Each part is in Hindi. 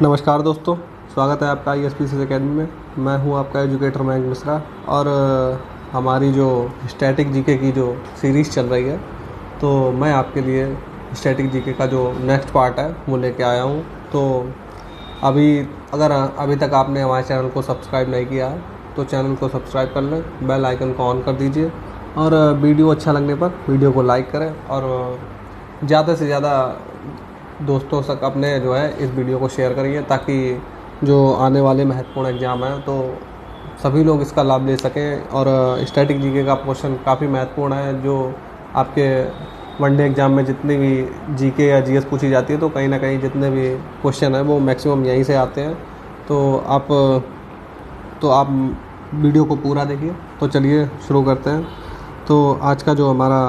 नमस्कार दोस्तों, स्वागत है आपका ISPCS अकेडमी में। मैं हूं आपका एजुकेटर मयंक मिश्रा और हमारी जो स्टैटिक जीके की जो सीरीज़ चल रही है, तो मैं आपके लिए स्टैटिक जीके का जो नेक्स्ट पार्ट है वो लेके आया हूं। तो अभी तक आपने हमारे चैनल को सब्सक्राइब नहीं किया है तो चैनल को सब्सक्राइब कर लें, बेल आइकन को ऑन कर दीजिए और वीडियो अच्छा लगने पर वीडियो को लाइक करें और ज़्यादा से ज़्यादा दोस्तों तक अपने जो है इस वीडियो को शेयर करिए, ताकि जो आने वाले महत्वपूर्ण एग्ज़ाम हैं तो सभी लोग इसका लाभ ले सकें। और स्टैटिक जीके का क्वेश्चन काफ़ी महत्वपूर्ण है, जो आपके वनडे एग्ज़ाम में जितनी भी जीके या जीएस पूछी जाती है तो कहीं ना कहीं जितने भी क्वेश्चन हैं वो मैक्सिमम यहीं से आते हैं। तो आप वीडियो को पूरा देखिए। तो चलिए शुरू करते हैं। तो आज का जो हमारा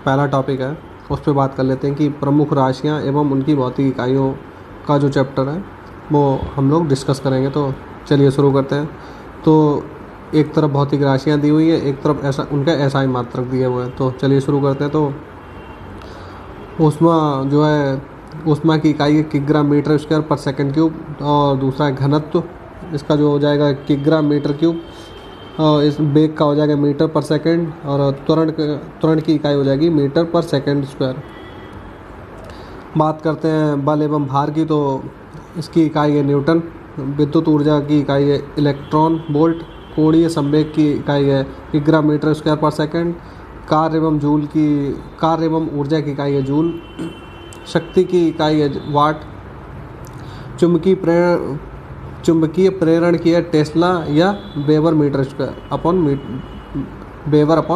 पहला टॉपिक है उस पर बात कर लेते हैं कि प्रमुख राशियां एवं उनकी भौतिक इकाइयों का जो चैप्टर है वो हम लोग डिस्कस करेंगे। तो चलिए शुरू करते हैं। तो एक तरफ भौतिक राशियां दी हुई है, एक तरफ ऐसा उनका एसआई मात्रक दिए हुए हैं। तो चलिए शुरू करते हैं। तो ऊष्मा जो है, ऊष्मा की इकाई है किग्रा मीटर स्क्वायर पर सेकंड क्यूब, और दूसरा है घनत्व, इसका जो हो जाएगा किग्रा मीटर क्यूब, और इस बेग का हो जाएगा मीटर पर सेकंड, और त्वरण की इकाई हो जाएगी मीटर पर सेकंड स्क्वायर। बात करते हैं बल एवं भार की, तो इसकी इकाई है न्यूटन। विद्युत ऊर्जा की इकाई है इलेक्ट्रॉन वोल्ट। कोणीय संवेग की इकाई है किग्रा मीटर स्क्वायर पर सेकंड। कार्य एवं ऊर्जा की इकाई है जूल। शक्ति की इकाई है वाट। चुंबकीय प्रेरण की है टेस्ला या वेबर अपॉन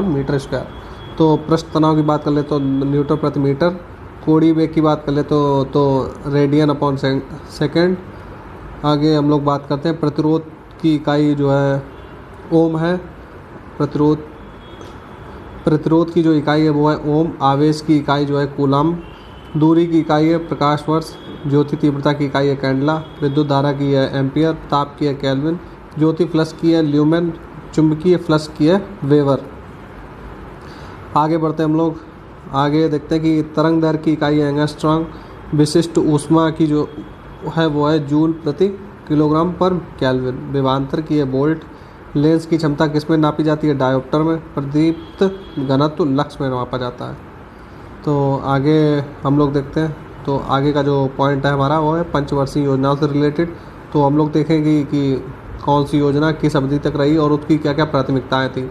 मीटर स्क्वायर। तो पृष्ठ तनाव की बात कर ले तो न्यूटन प्रति मीटर। कोणीय वेग की बात कर ले तो रेडियन अपॉन सेकेंड। आगे हम लोग बात करते हैं प्रतिरोध की इकाई जो है ओम है। प्रतिरोध की जो इकाई है वो है ओम। आवेश की इकाई जो है कूलम। दूरी की इकाई है प्रकाश वर्ष। ज्योति तीव्रता की इकाई है कैंडला। विद्युत धारा की है एम्पियर। ताप की है केल्विन। ज्योति फ्लक्स की है ल्यूमेन। चुंबकीय फ्लक्स की है वेबर। आगे बढ़ते हैं हम लोग। आगे देखते हैं कि तरंग दैर्घ्य की इकाई है एंगस्ट्रॉम। विशिष्ट ऊष्मा की जो है वो है जूल प्रति किलोग्राम पर केल्विन। विभवांतर की है वोल्ट। लेंस की क्षमता किस में नापी जाती है? डायोप्टर में। प्रदीप्त घनत्व लक्स में नापा जाता है। तो आगे हम लोग देखते हैं। तो आगे का जो पॉइंट है हमारा वो है पंचवर्षीय योजनाओं से रिलेटेड। तो हम लोग देखेंगे कि कौन सी योजना किस अवधि तक रही और उसकी क्या क्या प्राथमिकताएं थी।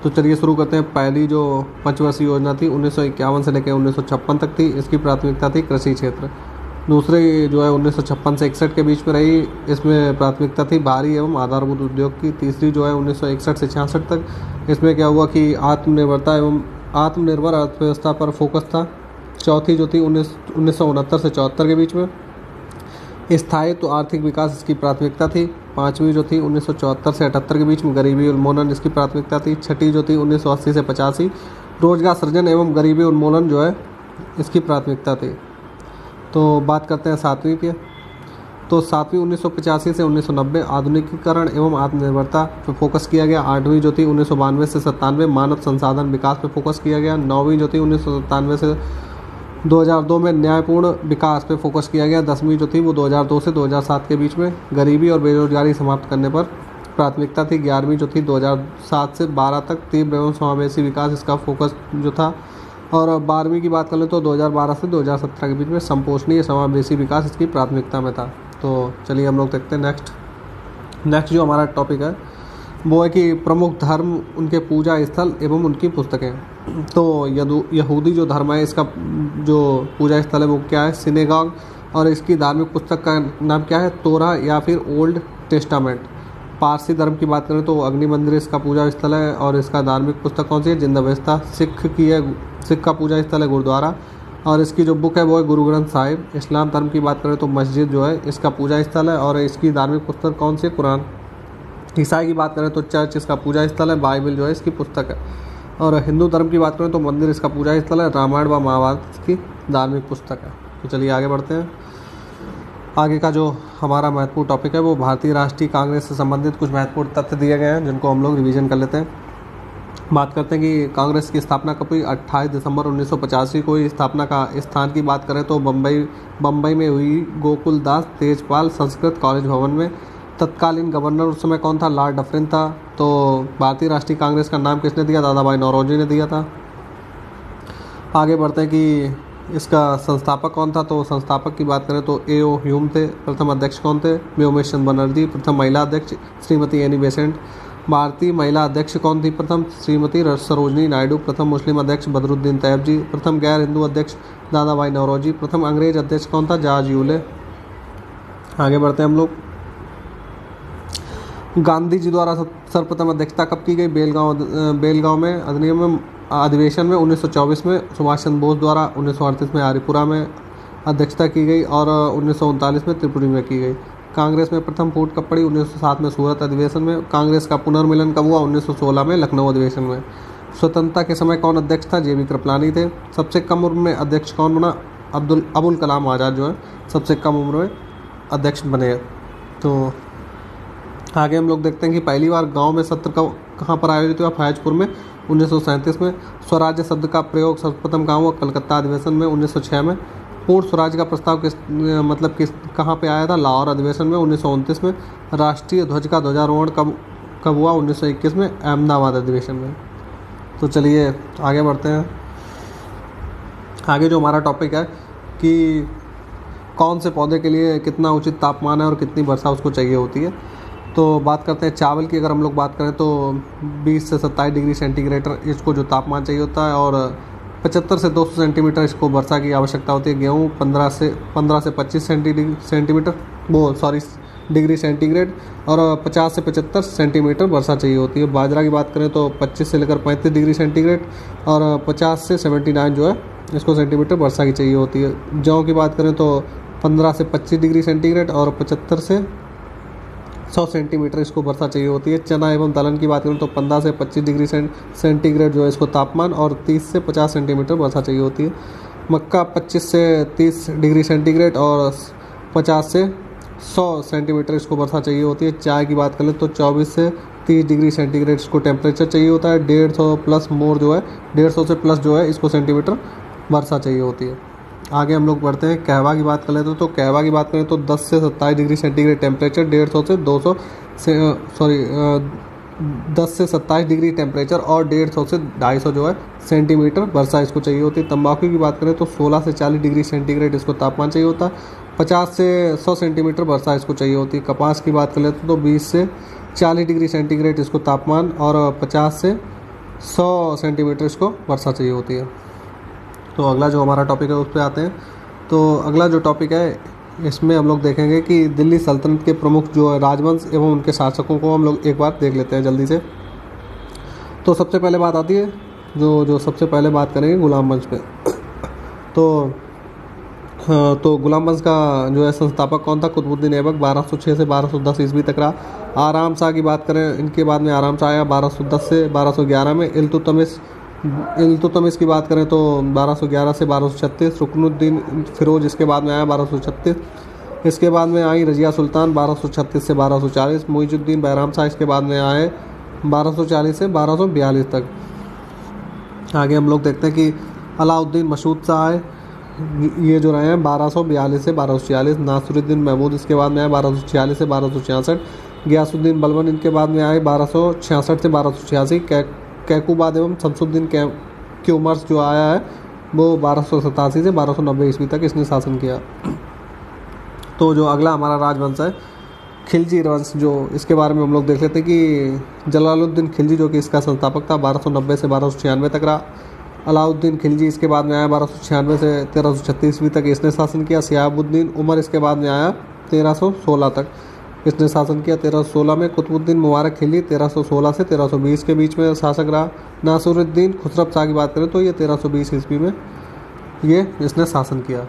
तो चलिए शुरू करते हैं। पहली जो पंचवर्षीय योजना थी 1951 से लेकर 1956 तक थी। इसकी प्राथमिकता थी कृषि क्षेत्र। दूसरी जो है 1956 से 61 के बीच में रही, इसमें प्राथमिकता थी भारी एवं आधारभूत उद्योग की। तीसरी जो है 1961 से 66 तक, इसमें क्या हुआ कि आत्मनिर्भर अर्थव्यवस्था पर फोकस था। चौथी जो थी 1969 से 74 के बीच में स्थायित्व आर्थिक विकास इसकी प्राथमिकता थी। पाँचवीं जो थी 1974 से 78 के बीच में गरीबी उन्मूलन इसकी प्राथमिकता थी। छठी जो थी 1980 से 85 रोजगार सृजन एवं गरीबी उन्मूलन जो है इसकी प्राथमिकता थी। तो बात करते हैं सातवीं की। तो सातवीं 1985 से 1990 आधुनिकीकरण एवं आत्मनिर्भरता पर फोकस किया गया। आठवीं जो थी 1992 से 97 मानव संसाधन विकास पर फोकस किया गया। नौवीं जो थी 1997 से 2002 में न्यायपूर्ण विकास पे फोकस किया गया। 10वीं जो थी वो 2002 से 2007 के बीच में गरीबी और बेरोजगारी समाप्त करने पर प्राथमिकता थी। 11वीं जो थी 2007 से 12 तक तीव्र एवं समावेशी विकास इसका फोकस जो था। और 12वीं की बात कर लें तो 2012 से 2017 के बीच में संपोषणीय समावेशी विकास इसकी प्राथमिकता में था। तो चलिए हम लोग देखते हैं नेक्स्ट जो हमारा टॉपिक है वो है कि प्रमुख धर्म, उनके पूजा स्थल एवं उनकी पुस्तकें। तो यहूदी जो धर्म है इसका जो पूजा स्थल है वो क्या है? सिनेगॉग। और इसकी धार्मिक पुस्तक का नाम क्या है? तोरा या फिर ओल्ड टेस्टामेंट। पारसी धर्म की बात करें तो अग्नि मंदिर इसका पूजा स्थल है, और इसका धार्मिक पुस्तक कौन सी है? जिंदावेस्ता। सिख का पूजा स्थल है गुरुद्वारा, और इसकी जो बुक है वो है गुरु ग्रंथ साहिब। इस्लाम धर्म की बात करें तो मस्जिद जो है इसका पूजा स्थल है, और इसकी धार्मिक पुस्तक कौन सी है? कुरान। ईसाई की बात करें तो चर्च इसका पूजा स्थल है। बाइबल जो है इसकी पुस्तक है। और हिंदू धर्म की बात करें तो मंदिर इसका पूजा स्थल है। रामायण व महाभारत इसकी धार्मिक पुस्तक है। तो चलिए आगे बढ़ते हैं। आगे का जो हमारा महत्वपूर्ण टॉपिक है वो भारतीय राष्ट्रीय कांग्रेस से संबंधित कुछ महत्वपूर्ण तथ्य दिए गए हैं जिनको हम लोग रिवीजन कर लेते हैं। बात करते हैं कि कांग्रेस की स्थापना कब हुई। 28 दिसंबर 1985 को हुई। स्थापना का स्थान की बात करें तो बम्बई में हुई, गोकुल दास तेजपाल संस्कृत कॉलेज भवन में। तत्कालीन गवर्नर उस समय कौन था? लॉर्ड डफरिन था। तो भारतीय राष्ट्रीय कांग्रेस का नाम किसने दिया? दादा भाई नौरोजी ने दिया था। आगे बढ़ते हैं कि इसका संस्थापक कौन था। तो संस्थापक की बात करें तो A.O. ह्यूम थे। प्रथम अध्यक्ष कौन थे? व्योमेश चंद्र बनर्जी। प्रथम महिला अध्यक्ष श्रीमती एनी बेसेंट। भारतीय महिला अध्यक्ष कौन थी? प्रथम श्रीमती सरोजनी नायडू। प्रथम मुस्लिम अध्यक्ष बदरुद्दीन तैयब जी। प्रथम गैर हिंदू अध्यक्ष दादा भाई नौरोजी। प्रथम अंग्रेज अध्यक्ष कौन था? George Yule. आगे बढ़ते हैं हम लोग। गांधी जी द्वारा सर्वप्रथम अध्यक्षता कब की गई? बेलगांव में अधिवेशन में 1924 में। सुभाष चंद्र बोस द्वारा 1938 में हरिपुरा में अध्यक्षता की गई और 1939 में त्रिपुरी में की गई। कांग्रेस में प्रथम फूट कब पड़ी? 1907 में सूरत अधिवेशन में। कांग्रेस का पुनर्मिलन कब हुआ? 1916 में लखनऊ अधिवेशन में। स्वतंत्रता के समय कौन अध्यक्ष था? JB कृपलानी थे। सबसे कम उम्र में अध्यक्ष कौन बना? अबुल कलाम आज़ाद जो है सबसे कम उम्र में अध्यक्ष बने। तो आगे हम लोग देखते हैं कि पहली बार गांव में सत्र कहाँ पर आयोजित हुआ? फैजपुर में 1937 में। स्वराज्य शब्द का प्रयोग सर्वप्रथम कहाँ हुआ? कलकत्ता अधिवेशन में 1906 में। पूर्ण स्वराज का प्रस्ताव कहाँ पे आया था? लाहौर अधिवेशन में 1929 में। राष्ट्रीय ध्वज का ध्वजारोहण कब हुआ? 1921 में, अहमदाबाद अधिवेशन में। तो चलिए आगे बढ़ते हैं। आगे जो हमारा टॉपिक है कि कौन से पौधे के लिए कितना उचित तापमान है और कितनी वर्षा उसको चाहिए होती है। तो बात करते हैं चावल की। अगर हम लोग बात करें तो 20 से 27 डिग्री सेंटीग्रेड इसको जो तापमान चाहिए होता है और 75 से 200 सेंटीमीटर इसको वर्षा की आवश्यकता होती है। गेहूँ 15 से 25 डिग्री सेंटीग्रेड और 50 से 75 सेंटीमीटर वर्षा चाहिए होती है। बाजरा की बात करें तो 25 से लेकर 35 डिग्री सेंटीग्रेड और 50 से 79 जो है इसको सेंटीमीटर वर्षा की चाहिए होती है। जौ की बात करें तो 15 से 25 डिग्री सेंटीग्रेड और 75 से 100 सेंटीमीटर इसको वर्षा चाहिए होती है। चना एवं दलहन की बात करें तो 15 से 25 डिग्री सेंटीग्रेड जो है इसको तापमान और 30 से 50 सेंटीमीटर वर्षा चाहिए होती है। मक्का 25 से 30 डिग्री सेंटीग्रेड और 50 से 100 सेंटीमीटर इसको वर्षा चाहिए होती है। चाय की बात करें तो 24 से 30 डिग्री सेंटीग्रेड इसको टेम्परेचर चाहिए होता है। 150 से प्लस जो है इसको सेंटीमीटर वर्षा चाहिए होती है। आगे हम लोग बढ़ते हैं। कहवा की बात कर लेते हैं। तो कहवा की बात करें तो 10 से 27 डिग्री सेंटीग्रेड टेम्परेचर, 10 से 27 डिग्री टेम्परेचर और 150 से 250 जो है सेंटीमीटर वर्षा इसको चाहिए होती है। तंबाकू की बात करें तो 16 से 40 डिग्री सेंटीग्रेड इसको तापमान चाहिए होता है। 50 से 100 सेंटीमीटर वर्षा इसको चाहिए होती है। कपास की बात कर लेते हैं तो 20 से 40 डिग्री सेंटीग्रेड इसको तापमान और 50 से 100 सेंटीमीटर इसको वर्षा चाहिए होती है। तो अगला जो हमारा टॉपिक है उस पर आते हैं। तो अगला जो टॉपिक है इसमें हम लोग देखेंगे कि दिल्ली सल्तनत के प्रमुख जो है राजवंश एवं उनके शासकों को हम लोग एक बार देख लेते हैं जल्दी से। तो सबसे पहले बात आती है जो सबसे पहले बात करेंगे गुलाम वंश पे। तो गुलाम वंश का जो है संस्थापक कौन था? कुतुबुद्दीन ऐबक। 1206 से 1210 ईस्वी तक रहा। आराम शाह की बात करें, इनके बाद में आराम शाह आया 1210 से 1211 में। इल्तुतमिश की बात करें तो 1211 से 1236। रुकनुद्दीन फिरोज इसके बाद में आया 1236। इसके बाद में आई रजिया सुल्तान 1236 से 1240। मुइजुद्दीन बैराम शाह इसके बाद में आए 1240 से 1242 तक। आगे हम लोग देखते हैं कि अलाउद्दीन मसूद शाह आए, ये जो रहे हैं 1242 से 1246। नासिरुद्दीन महमूद इसके बाद में आए 1246 से 1266। गियासुद्दीन बलबन इनके बाद में आए 1266 से 1286। कैकुबाद एवं शमसुद्दीन क्यूमर्स जो आया है वो 1287 से 1290 ईस्वी तक इसने शासन किया। तो जो अगला हमारा राजवंश है खिलजी वंश, जो इसके बारे में हम लोग देख लेते हैं कि जलालुद्दीन खिलजी जो कि इसका संस्थापक था 1290 से 1296 तक रहा। अलाउद्दीन खिलजी इसके बाद में आया 1296 से 1336 ईस्वी तक इसने शासन किया। सियाबुद्दीन उमर इसके बाद में आया 1316 तक इसने शासन किया। 1316 में कुतुबुद्दीन मुबारक खिलजी 1316 से 1320 के बीच में शासक रहा। नासिरुद्दीन खुसरव शाह की बात करें तो ये 1320 ईस्वी में ये इसने शासन किया।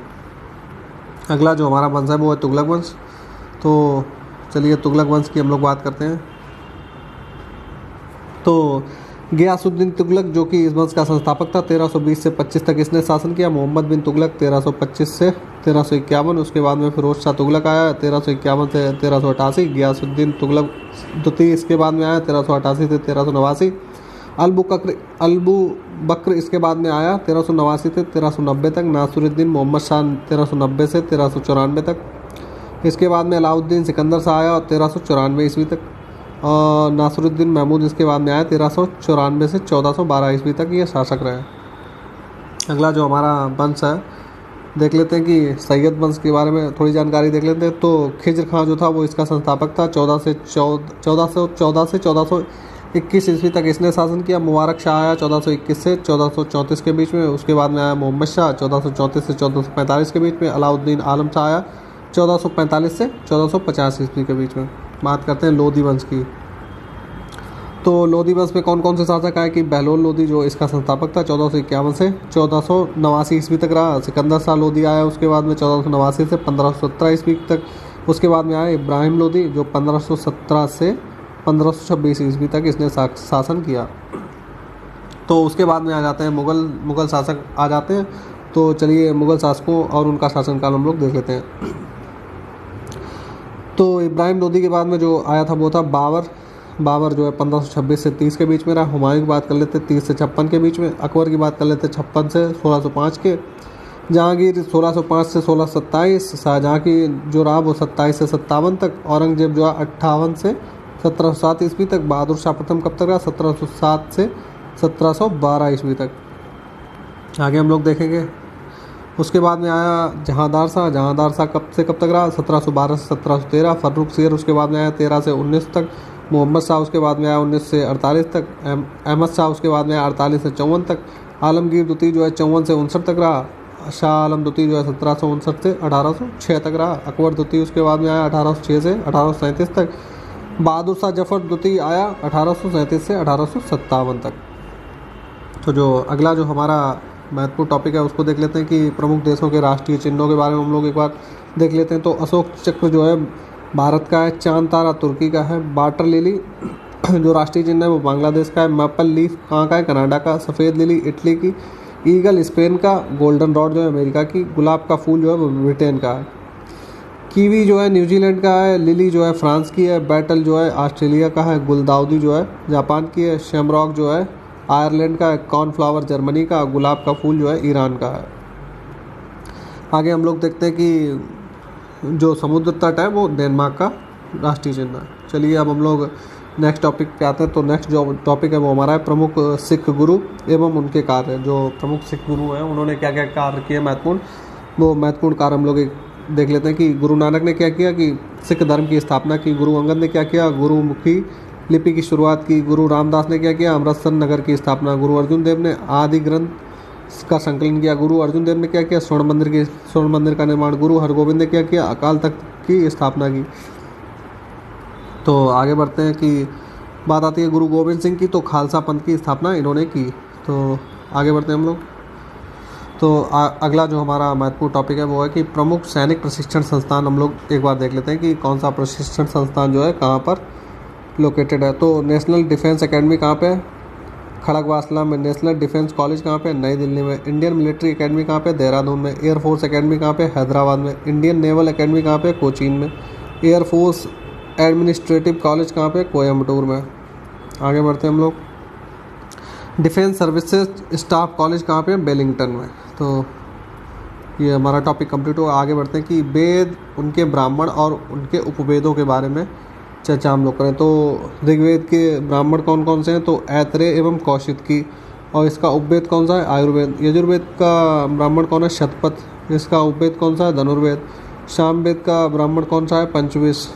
अगला जो हमारा वंश है वो है तुगलक वंश। तो चलिए तुगलक वंश की हम लोग बात करते हैं। तो गियासुद्दीन तुगलक जो कि इस वंश का संस्थापक था 1320 से 25 तक इसने शासन किया। मोहम्मद बिन तुगलक 1325 से 1351। उसके बाद में फिरोज शाह तुगलक आया 1351 से 1388। गियासुद्दीन तुगलक द्वितीय इसके बाद में आया 1388 से 1389। अल्बू बकर इसके बाद में आया 1389 से 1390 तक। नासिरुद्दीन मोहम्मद शाह 1390 से 1394 तक। इसके बाद में अलाउद्दीन सिकंदर शाह आया 1394 ईस्वी तक। और नासिरुद्दीन महमूद इसके बाद में आया 1394 से 1412 ईस्वी तक ये शासक रहे। अगला जो हमारा वंश है देख लेते हैं कि सैयद वंश के बारे में थोड़ी जानकारी देख लेते हैं। तो खिज्र खां जो था वो इसका संस्थापक था। 1414 से 1421 ईस्वी तक इसने शासन किया। मुबारक शाह आया 1421 से 1434 के बीच में। उसके बाद में आया मोहम्मद शाह 1434 से 1445 के बीच में। अलाउद्दीन आलम शाह आया 1445 से 1450 ईस्वी के बीच में। बात करते हैं लोधी वंश की। तो लोधी वंश में कौन कौन से शासक आए कि बहलोल लोधी जो इसका संस्थापक था 1451 से 1489 ईस्वी तक रहा। सिकंदर शाह लोधी आया उसके बाद में 1489 से 1517 ईस्वी तक। उसके बाद में आया इब्राहिम लोधी जो 1517 से 1526 ईस्वी तक इसने शासन किया। तो उसके बाद में आ जाते हैं मुग़ल शासक आ जाते हैं। तो चलिए मुग़ल शासकों और उनका शासनकाल हम लोग देख लेते हैं। तो इब्राहिम लोधी के बाद में जो आया था वो था बाबर जो है 1526 से 30 के बीच में रहा। हुमायूं की बात कर लेते 30 से 56 के बीच में। अकबर की बात कर लेते 56 से 1605 के। जहांगीर 1605 से 1627। शाहजहाँ की जो रहा वो 27 से 57 तक। औरंगजेब जो है 58 से 1707 ईस्वी तक। बहादुर शाह प्रथम कब तक रहा 1707 से 1712 ईस्वी तक। आगे हम लोग देखेंगे। उसके बाद में आया जहांदार शाह कब से कब तक रहा 1712 से 1713। फर्रुख शेर उसके बाद में आया 13 से 19 तक। मोहम्मद शाह उसके बाद में आया 19 से 48 तक। अहमद शाह उसके बाद में आया 48 से 54 तक। आलमगीर द्वितीय जो है 54 से 59 तक रहा। शाह आलम द्वितीय जो है 1759 से 1806 तक रहा। अकबर द्वितीय उसके बाद में आया 1806 से 1837 तक। बहादुर शाह जफर द्वितीय आया 1837 से 1857 तक। तो जो अगला जो हमारा महत्वपूर्ण टॉपिक है उसको देख लेते हैं कि प्रमुख देशों के राष्ट्रीय चिन्हों के बारे में हम लोग एक बार देख लेते हैं। तो अशोक चक्र जो है भारत का है। चांद तारा तुर्की का है। वाटर लिली जो राष्ट्रीय चिन्ह है वो बांग्लादेश का है। मैपल लीफ कहाँ का है कनाडा का। सफ़ेद लिली इटली की। ईगल स्पेन का। गोल्डन रॉड जो है अमेरिका की। गुलाब का फूल जो है वो ब्रिटेन का है। कीवी जो है न्यूजीलैंड का है। लिली जो है फ्रांस की है। बैटल जो है ऑस्ट्रेलिया का है। गुलदाउदी जो है जापान की है। शेमरॉक जो है आयरलैंड का है। कॉर्नफ्लावर जर्मनी का। गुलाब का फूल जो है ईरान का है। आगे हम लोग देखते हैं कि जो समुद्र तट है वो डेनमार्क का राष्ट्रीय चिन्ह है। चलिए अब हम लोग नेक्स्ट टॉपिक पे आते हैं। तो नेक्स्ट जो टॉपिक है वो हमारा है प्रमुख सिख गुरु एवं उनके कार्य। जो प्रमुख सिख गुरु हैं उन्होंने क्या क्या कार्य किए महत्वपूर्ण, वो महत्वपूर्ण कार्य हम लोग देख लेते हैं कि गुरु नानक ने क्या किया कि सिख धर्म की स्थापना की। गुरु अंगद ने क्या किया गुरुमुखी लिपि की शुरुआत की। गुरु रामदास ने क्या किया अमृतसर नगर की स्थापना। गुरु अर्जुन देव ने आदि ग्रंथ का संकलन किया। गुरु अर्जुन देव ने क्या किया स्वर्ण मंदिर का निर्माण। गुरु हरगोविंद ने क्या किया अकाल तख्त की स्थापना की। तो आगे बढ़ते हैं कि बात आती है गुरु गोविंद सिंह की। तो खालसा पंथ की स्थापना इन्होंने की। तो आगे बढ़ते हैं हम लोग। तो अगला जो हमारा महत्वपूर्ण टॉपिक है वो है कि प्रमुख सैनिक प्रशिक्षण संस्थान हम लोग एक बार देख लेते हैं कि कौन सा प्रशिक्षण संस्थान जो है कहाँ पर लोकेटेड है। तो नेशनल डिफेंस एकेडमी कहाँ पे है खड़गवासला में। नेशनल डिफेंस कॉलेज कहाँ पे नई दिल्ली में। इंडियन मिलिट्री एकेडमी कहाँ पे देहरादून में। एयरफोर्स एकेडमी कहाँ पे हैदराबाद में। इंडियन नेवल एकेडमी कहाँ पे कोचीन में। एयरफोर्स एडमिनिस्ट्रेटिव कॉलेज कहाँ पे कोयम्बटूर में। आगे बढ़ते हैं हम लोग। डिफेंस सर्विसेज स्टाफ कॉलेज कहाँ पे वेलिंगटन में। तो ये हमारा टॉपिक कंप्लीट हुआ। आगे बढ़ते हैं कि वेद उनके ब्राह्मण और उनके उपवेदों के बारे में चर्चा हम लोग करें। तो ऋग्वेद के ब्राह्मण कौन कौन से हैं तो ऐतरेय एवं कौशिकी। और इसका उपवेद कौन सा है आयुर्वेद। यजुर्वेद का ब्राह्मण कौन है शतपथ। इसका उपवेद कौन सा है धनुर्वेद। सामवेद का ब्राह्मण कौन सा है पंचविश।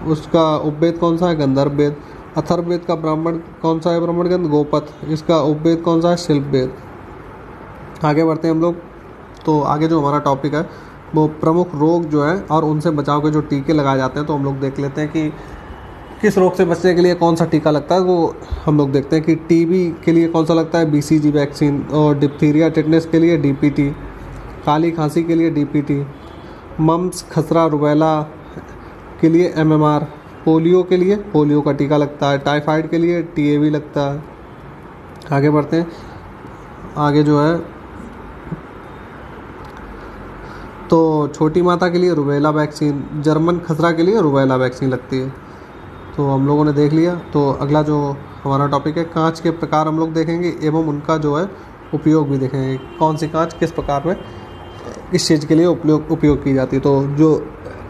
उसका उपवेद कौन सा है गंधर्व वेद। अथर्ववेद का ब्राह्मण कौन सा है ब्राह्मण ग्रंथ गोपथ। इसका उपवेद कौन सा है शिल्प वेद। आगे बढ़ते हैं हम लोग। तो आगे जो हमारा टॉपिक है वो प्रमुख रोग जो है और उनसे बचाव के जो टीके लगाए जाते हैं। तो हम लोग देख लेते हैं कि किस रोग से बचने के लिए कौन सा टीका लगता है। वो हम लोग देखते हैं कि टीबी के लिए कौन सा लगता है BCG वैक्सीन। और डिप्थीरिया टिटनेस के लिए DPT। काली खांसी के लिए DPT। मम्स खसरा रुबेला के लिए MMR। पोलियो के लिए पोलियो का टीका लगता है। टाइफाइड के लिए TAV लगता है। आगे बढ़ते हैं। आगे जो है तो छोटी माता के लिए रुबेला वैक्सीन। जर्मन खसरा के लिए रुबेला वैक्सीन लगती है। तो हम लोगों ने देख लिया। तो अगला जो हमारा टॉपिक है कांच के प्रकार हम लोग देखेंगे एवं उनका जो है उपयोग भी देखेंगे, कौन सी कांच किस प्रकार में किस चीज़ के लिए उपयोग की जाती है। तो जो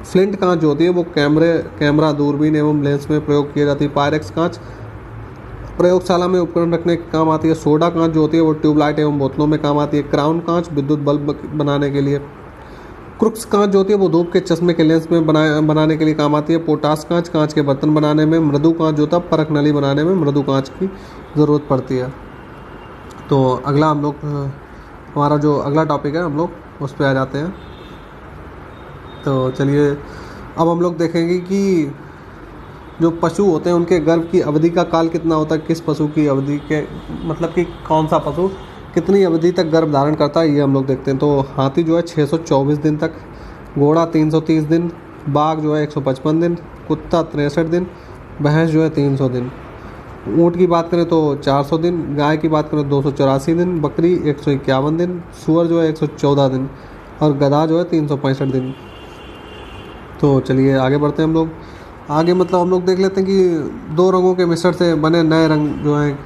फ्लिंट कांच जो होती है वो कैमरा दूरबीन एवं लेंस में प्रयोग की जाती है। पायरेक्स कांच प्रयोगशाला में उपकरण रखने के काम आती है। सोडा कांच जो होती है वो ट्यूबलाइट एवं बोतलों में काम आती है। क्राउन कांच विद्युत बल्ब बनाने के लिए। क्रुक्स कांच जो होती है वो धूप के चश्मे के लेंस में बनाने के लिए काम आती है। पोटास कांच कांच के बर्तन बनाने में। मृदु कांच जो होता है परख नली बनाने में मृदु कांच की ज़रूरत पड़ती है। तो अगला हम लोग हमारा जो अगला टॉपिक है हम लोग उस पर आ जाते हैं। तो चलिए अब हम लोग देखेंगे कि जो पशु होते हैं उनके गर्भ की अवधि का काल कितना होता है, किस पशु की अवधि के मतलब कि कौन सा पशु कितनी अवधि तक गर्भ धारण करता है, ये हम लोग देखते हैं। तो हाथी जो है 624 दिन तक, घोड़ा 330 दिन, बाघ जो है 155 दिन, कुत्ता 63 दिन, भैंस जो है 300 दिन। ऊँट की बात करें तो 400 दिन, गाय की बात करें 284 दिन, बकरी 151 दिन, सूअर जो है 114 दिन और गधा जो है 365 दिन। तो चलिए आगे बढ़ते हैं हम लोग। आगे मतलब हम लोग देख लेते हैं कि दो रंगों के मिश्रण से बने नए रंग जो हैं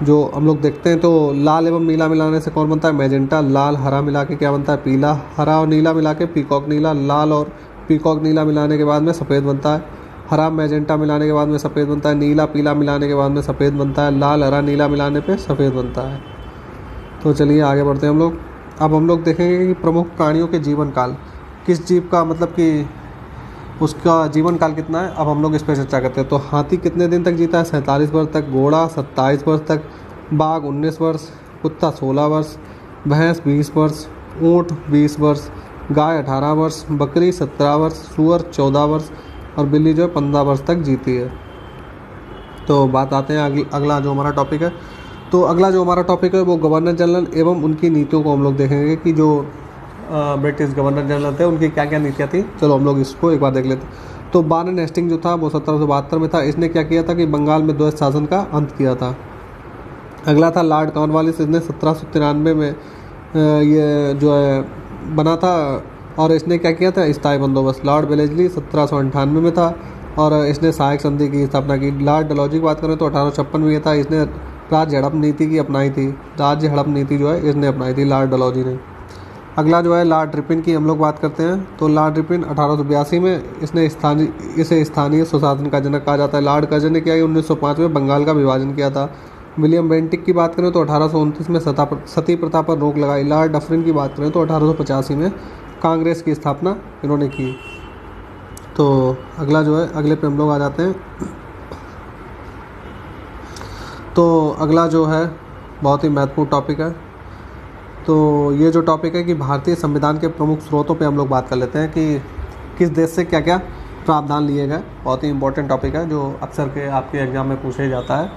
जो हम लोग देखते हैं। तो लाल एवं नीला मिलाने से कौन बनता है, मैजेंटा। लाल हरा मिला के क्या बनता है, पीला। हरा और नीला मिला के पीकॉक नीला। लाल और पीकॉक नीला मिलाने के बाद में सफ़ेद बनता है। हरा मैजेंटा मिलाने के बाद में सफ़ेद बनता है। नीला पीला मिलाने के बाद में सफ़ेद बनता है। लाल हरा नीला मिलाने पे सफ़ेद बनता है। तो चलिए आगे बढ़ते हैं हम लोग। अब हम लोग देखेंगे कि प्रमुख प्राणियों के जीवन काल, किस जीव का मतलब कि उसका जीवन काल कितना है, अब हम लोग इस पर चर्चा करते हैं। तो हाथी कितने दिन तक जीता है, 47 वर्ष तक। घोड़ा 27 वर्ष तक। बाघ 19 वर्ष। कुत्ता 16 वर्ष। भैंस 20 वर्ष। ऊँट 20 वर्ष। गाय 18 वर्ष। बकरी 17 वर्ष। सूअर 14 वर्ष और बिल्ली जो है 15 वर्ष तक जीती है। तो बात आते हैं अगला जो हमारा टॉपिक है। तो अगला जो हमारा टॉपिक है वो गवर्नर जनरल एवं उनकी नीतियों को हम लोग देखेंगे कि जो ब्रिटिश गवर्नर जनरल थे उनकी क्या क्या नीतियाँ थी। चलो हम लोग इसको एक बार देख लेते हैं। तो वारेन हेस्टिंग जो था वो 1772 में था। इसने क्या किया था कि बंगाल में द्वैत शासन का अंत किया था। अगला था लॉर्ड कॉर्नवालिस। इसने 1793 में ये जो है बना था और इसने क्या किया था, स्थायी बंदोबस्त। लॉर्ड वेलेस्ली 1798 में था और इसने सहायक संधि की स्थापना की। लॉर्ड डलहौजी की बात करें तो 1856 में था। इसने राज्य हड़प नीति की अपनाई थी। राज्य हड़प नीति जो है इसने अपनाई थी लॉर्ड डलहौजी ने। अगला जो है लॉर्ड रिपन की हम लोग बात करते हैं। तो लॉर्ड रिपन 1882 में इसे स्थानीय सुशासन का जनक कहा जाता है। लॉर्ड कर्जन ने क्या 1905 में बंगाल का विभाजन किया था। विलियम बेंटिक की बात करें तो 1829 में सती प्रथा पर रोक लगाई। लॉर्ड डफरिन की बात करें तो 1885 में कांग्रेस की स्थापना इन्होंने की। तो अगला जो है अगले पे हम लोग आ जाते हैं। तो अगला जो है बहुत ही महत्वपूर्ण टॉपिक है। तो ये जो टॉपिक है कि भारतीय संविधान के प्रमुख स्रोतों पे हम लोग बात कर लेते हैं कि किस देश से क्या क्या प्रावधान लिए गए। बहुत ही इंपॉर्टेंट टॉपिक है जो अक्सर के आपके एग्जाम में पूछा जाता है।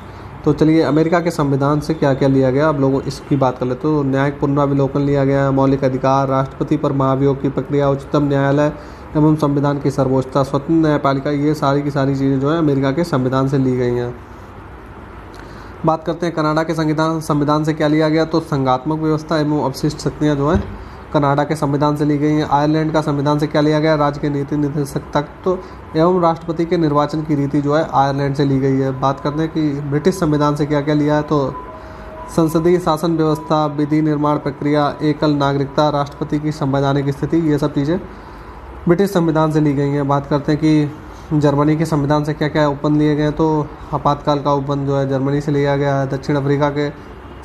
तो चलिए अमेरिका के संविधान से क्या क्या लिया गया अब लोग इसकी बात कर लेते हैं। तो न्यायिक पुनरावलोकन लिया गया, मौलिक अधिकार, राष्ट्रपति पर महाभियोग की प्रक्रिया, उच्चतम न्यायालय एवं संविधान की सर्वोच्चता, स्वतंत्र न्यायपालिका, ये सारी की सारी चीज़ें जो है अमेरिका के संविधान से ली गई हैं। बात करते हैं कनाडा के संविधान से क्या लिया गया। तो संघात्मक व्यवस्था एवं अवशिष्ट शक्तियाँ जो है कनाडा के संविधान से ली गई हैं। आयरलैंड का संविधान से क्या लिया गया, राज्य के नीति निर्देशक तत्व एवं राष्ट्रपति के निर्वाचन की रीति जो है आयरलैंड से ली गई है। बात करते हैं कि ब्रिटिश संविधान से क्या क्या लिया है। तो संसदीय शासन व्यवस्था, विधि निर्माण प्रक्रिया, एकल नागरिकता, राष्ट्रपति की संवैधानिक स्थिति, ये सब चीज़ें ब्रिटिश संविधान से ली गई हैं। बात करते हैं कि जर्मनी के संविधान से क्या क्या उपबंध लिए गए हैं। तो आपातकाल का उपबंध जो है जर्मनी से लिया गया है। दक्षिण अफ्रीका के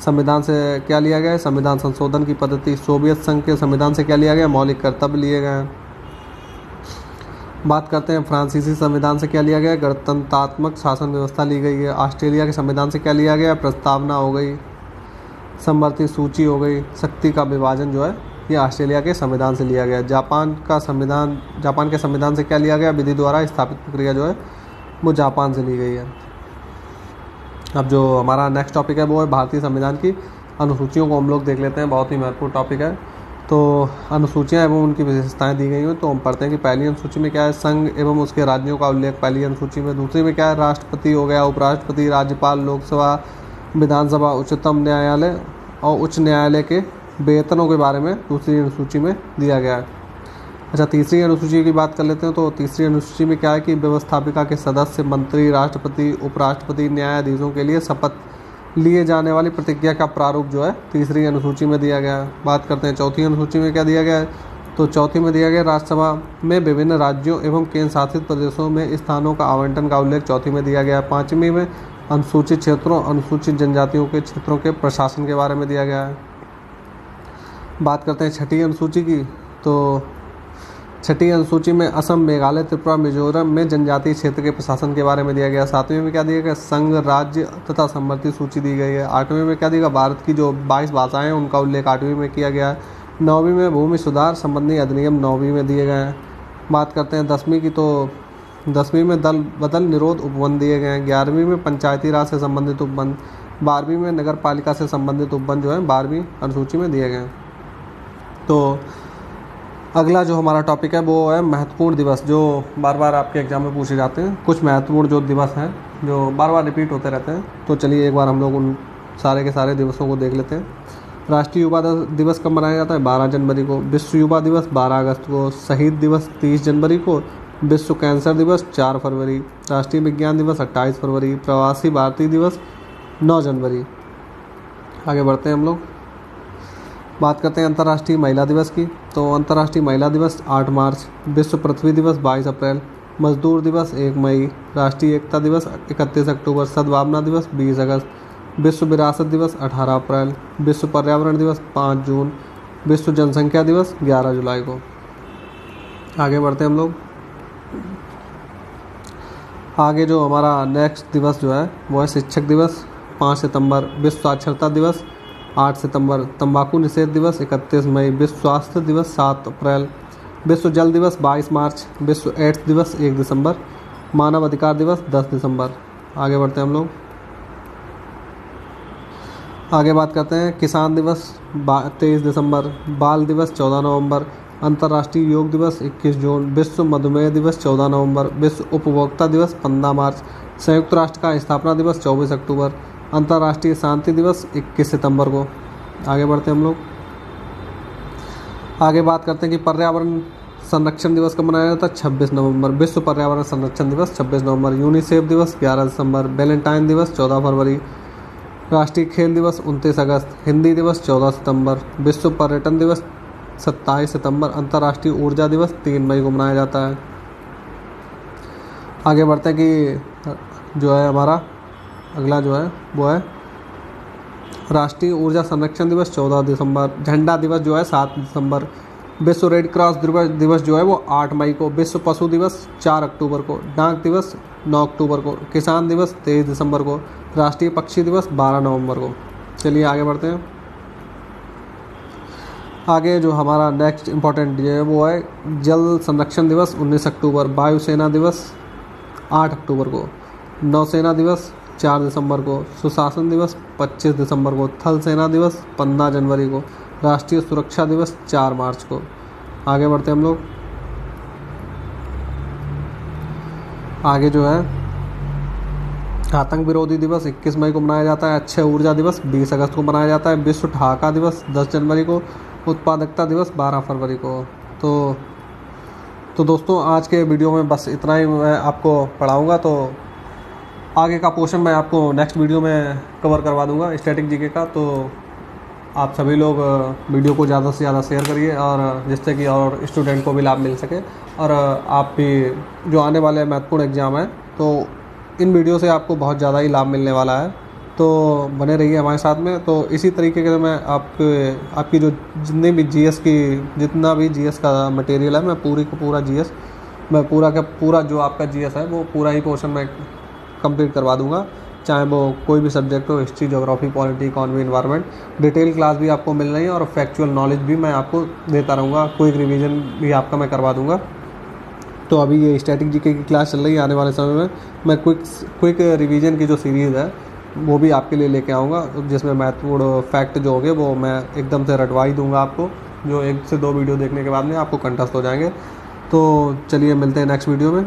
संविधान से क्या लिया गया है, संविधान संशोधन की पद्धति। सोवियत संघ के संविधान से क्या लिया गया, मौलिक कर्तव्य लिए गए हैं। बात करते हैं फ्रांसीसी संविधान से क्या लिया गया, गणतंत्रात्मक शासन व्यवस्था ली गई है। ऑस्ट्रेलिया के संविधान से क्या लिया गया, प्रस्तावना हो गई, समवर्ती सूची हो गई, शक्ति का विभाजन जो है ये ऑस्ट्रेलिया के संविधान से लिया गया। जापान के संविधान से क्या लिया गया, विधि द्वारा स्थापित प्रक्रिया जो है वो जापान से ली गई है। अब जो हमारा नेक्स्ट टॉपिक है वो है भारतीय संविधान की अनुसूचियों को हम लोग देख लेते हैं। बहुत ही महत्वपूर्ण टॉपिक है। तो अनुसूचियाँ एवं उनकी विशेषताएं दी गई हैं। तो हम पढ़ते हैं कि पहली अनुसूची में क्या है, संघ एवं उसके राज्यों का उल्लेख पहली अनुसूची में। दूसरी में क्या है, राष्ट्रपति हो गया, उपराष्ट्रपति, राज्यपाल, लोकसभा, विधानसभा, उच्चतम न्यायालय और उच्च न्यायालय के वेतनों के बारे में दूसरी अनुसूची में दिया गया है। अच्छा, तीसरी अनुसूची की बात कर लेते हैं। तो तीसरी अनुसूची में क्या है कि व्यवस्थापिका के सदस्य, मंत्री, राष्ट्रपति, उपराष्ट्रपति, न्यायाधीशों के लिए शपथ लिए जाने वाली प्रतिज्ञा का प्रारूप जो है तीसरी अनुसूची में दिया गया है। बात करते हैं चौथी अनुसूची में क्या दिया गया है। तो चौथी में दिया गया राज्यसभा में विभिन्न राज्यों एवं केंद्र शासित प्रदेशों में स्थानों का आवंटन का उल्लेख चौथी में दिया गया है। पाँचवीं में अनुसूचित क्षेत्रों, अनुसूचित जनजातियों के क्षेत्रों के प्रशासन के बारे में दिया गया है। बात करते हैं छठी अनुसूची की। तो छठी अनुसूची में असम, मेघालय, त्रिपुरा, मिजोरम में जनजातीय क्षेत्र के प्रशासन के बारे में दिया गया। सातवीं में क्या दिया गया, संघ, राज्य तथा समवर्ती सूची दी गई है। आठवीं में क्या दिया गया, भारत की जो 22 भाषाएं हैं उनका उल्लेख आठवीं में किया गया है। नौवीं में भूमि सुधार संबंधी अधिनियम नौवीं में दिए गए हैं। बात करते हैं दसवीं की। तो दसवीं में दल बदल निरोध उपबंध दिए गए हैं। 11वीं में पंचायती राज से संबंधित उपबंध। 12वीं में नगर पालिका से संबंधित उपबंध जो है 12वीं अनुसूची में दिए गए हैं। तो अगला जो हमारा टॉपिक है वो है महत्वपूर्ण दिवस, जो बार बार आपके एग्जाम में पूछे जाते हैं। कुछ महत्वपूर्ण जो दिवस हैं जो बार बार रिपीट होते रहते हैं। तो चलिए एक बार हम लोग उन सारे के सारे दिवसों को देख लेते हैं। राष्ट्रीय युवा दिवस कब मनाया जाता है, 12 जनवरी को। विश्व युवा दिवस 12 अगस्त को। शहीद दिवस 30 जनवरी को। विश्व कैंसर दिवस 4 फरवरी। राष्ट्रीय विज्ञान दिवस 28 फरवरी। प्रवासी भारतीय दिवस 9 जनवरी। आगे बढ़ते हैं हम लोग, बात करते हैं अंतर्राष्ट्रीय महिला दिवस की। तो अंतर्राष्ट्रीय महिला दिवस 8 मार्च। विश्व पृथ्वी दिवस 22 अप्रैल। मजदूर दिवस 1 मई। राष्ट्रीय एकता दिवस 31 अक्टूबर। सद्भावना दिवस 20 अगस्त। विश्व विरासत दिवस 18 अप्रैल। विश्व पर्यावरण दिवस 5 जून। विश्व जनसंख्या दिवस 11 जुलाई को। आगे बढ़ते हैं हम लोग, आगे जो हमारा नेक्स्ट दिवस जो है वो है शिक्षक दिवस 5 सितंबर। विश्व साक्षरता दिवस 8 सितंबर। तंबाकू निषेध दिवस 31 मई। विश्व स्वास्थ्य दिवस 7 अप्रैल। विश्व जल दिवस 22 मार्च। विश्व एड्स दिवस 1 दिसंबर। मानव अधिकार दिवस 10 दिसंबर। आगे बढ़ते हैं हम लोग, आगे बात करते हैं किसान दिवस 23 दिसंबर। बाल दिवस 14 नवंबर। अंतर्राष्ट्रीय योग दिवस 21 जून। विश्व मधुमेह दिवस 14 नवंबर। विश्व उपभोक्ता दिवस 15 मार्च। संयुक्त राष्ट्र का स्थापना दिवस 24 अक्टूबर। अंतर्राष्ट्रीय शांति दिवस 21 सितंबर को। आगे बढ़ते हैं हम लोग, आगे बात करते हैं कि पर्यावरण संरक्षण दिवस कब मनाया जाता है, 26 नवंबर। विश्व पर्यावरण संरक्षण दिवस 26 नवंबर। यूनिसेफ दिवस 11 दिसंबर। वैलेंटाइन दिवस 14 फरवरी। राष्ट्रीय खेल दिवस 29 अगस्त। हिंदी दिवस 14 सितंबर। विश्व पर्यटन दिवस 27 सितंबर। अंतर्राष्ट्रीय ऊर्जा दिवस 3 मई को मनाया जाता है। आगे बढ़ते हैं कि जो है हमारा अगला जो है वो है राष्ट्रीय ऊर्जा संरक्षण दिवस 14 दिसंबर। झंडा दिवस जो है 7 दिसंबर। विश्व रेड क्रॉस दिवस जो है वो 8 मई को। विश्व पशु दिवस 4 अक्टूबर को। डाक दिवस 9 अक्टूबर को। किसान दिवस 23 दिसंबर को। राष्ट्रीय पक्षी दिवस 12 नवंबर को। चलिए आगे बढ़ते हैं, आगे जो हमारा नेक्स्ट इम्पॉर्टेंट डे है वो है जल संरक्षण दिवस 19 अक्टूबर। वायुसेना दिवस 8 अक्टूबर को। नौसेना दिवस 4 दिसंबर को। सुशासन दिवस 25 दिसंबर को। थल सेना दिवस 15 जनवरी को। राष्ट्रीय सुरक्षा दिवस 4 मार्च को। आगे बढ़ते हैं हम लोग, आगे जो है आतंक विरोधी दिवस 21 मई को मनाया जाता है। अक्षय ऊर्जा दिवस 20 अगस्त को मनाया जाता है। विश्व ठहाका दिवस 10 जनवरी को। उत्पादकता दिवस 12 फरवरी को। तो दोस्तों आज के वीडियो में बस इतना ही मैं आपको पढ़ाऊँगा। तो आगे का पोर्शन मैं आपको नेक्स्ट वीडियो में कवर करवा दूंगा स्टैटिक जीके का। तो आप सभी लोग वीडियो को ज़्यादा से ज़्यादा शेयर करिए और जिससे कि और स्टूडेंट को भी लाभ मिल सके। और आप भी जो आने वाले महत्वपूर्ण एग्ज़ाम है तो इन वीडियो से आपको बहुत ज़्यादा ही लाभ मिलने वाला है। तो बने रहिए हमारे साथ में। तो इसी तरीके से मैं आपकी जो जितना भी जीएस का मटेरियल है मैं पूरा जीएस मैं पूरा जो आपका जीएस है वो पूरा ही पोर्शन में कंप्लीट करवा दूंगा, चाहे वो कोई भी सब्जेक्ट हो, history, geography, polity, economy, environment. Detail class भी आपको मिल रही है और फैक्चुअल नॉलेज भी मैं आपको देता रहूँगा। क्विक रिवीजन भी आपका मैं करवा दूँगा। तो अभी ये स्टैटिक जीके की क्लास चल रही है। आने वाले समय में मैं क्विक रिवीजन की जो सीरीज़ है वो भी आपके लिए लेके आऊँगा, जिसमें महत्वपूर्ण फैक्ट जो होंगे वो मैं एकदम से रटवा ही दूँगा आपको, जो 1 से 2 वीडियो देखने के बाद में आपको कंठस्थ हो जाएंगे। तो चलिए मिलते हैं नेक्स्ट वीडियो में।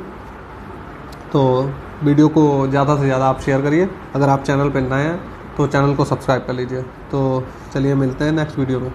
तो वीडियो को ज़्यादा से ज़्यादा आप शेयर करिए। अगर आप चैनल पर नए हैं तो चैनल को सब्सक्राइब कर लीजिए। तो चलिए मिलते हैं नेक्स्ट वीडियो में।